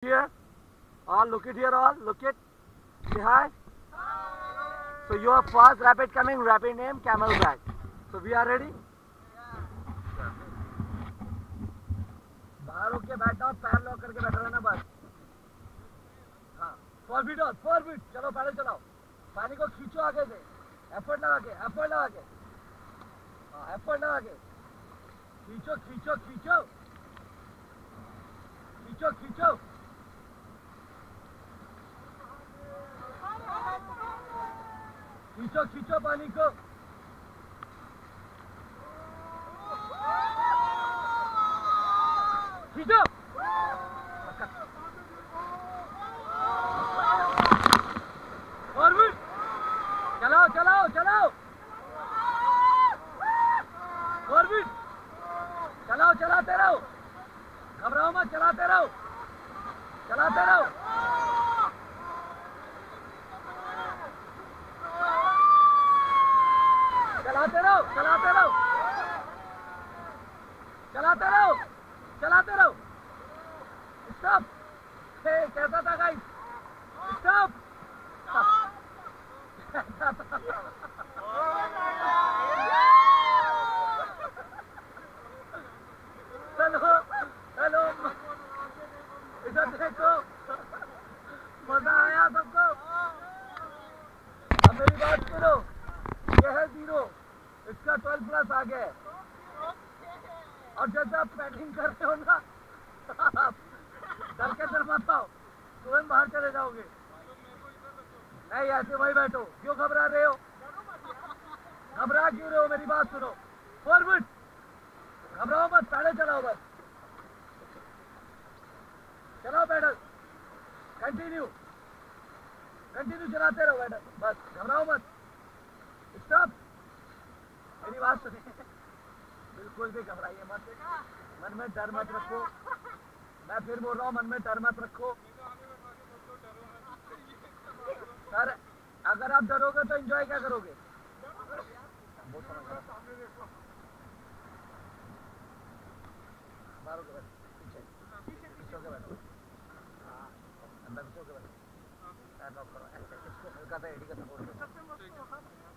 Here, all look it here, all look it. Say hi. So your first rapid coming, rapid name Camelback. So we are ready. बाहर होके बैठना और पैर lock करके बैठा रहना बस. हाँ, 4 feet और 4 feet. चलो पैडल चलाओ. पानी को खींचो आगे से. एफर्ट लगा के, एफर्ट लगा के. हाँ, एफर्ट लगा के. खींचो, खींचो, खींचो. खींचो, खींचो. खींचो खींचो पानी को. खींचो. फॉरवर्ड. चलाओ चलाओ चलाओ. फॉरवर्ड. चलाओ चलाते रहो. घबराओ मत, चलाते रहो. चलाते रहो. चलाते रहो, चलाते रहो, चलाते रहो, चलाते रहो. स्टॉप. कैसा था गाइस? स्टॉप. हेलो हेलो, इधर देखो. मजा आया सबको? अब मेरी बात सुनो. ये है 0. इसका 12 प्लस आ गया. और जब आप पैडिंग कर रहे हो ना, डर के डर मत आओ. तुरंत बाहर चले जाओगे. नहीं, ऐसे वही बैठो. क्यों घबरा रहे हो? घबरा क्यों रहे हो? मेरी बात सुनो. फॉरवर्ड. घबराओ मत, पैडल चलाओ बस. चलाओ पैडल. कंटिन्यू कंटिन्यू चलाते रहो पैडल बस. घबराओ मत. स्टॉप. मेरी बात सुनिए. बिल्कुल भी घबराइए मत. मन में डर मत रखो. मैं फिर बोल रहा हूँ, मन में डर मत रखो. सर, अगर आप डरोगे तो एंजॉय क्या करोगे? अंदर पीछे बैठो. इसको हल्का सा एडी का सपोर्ट करो.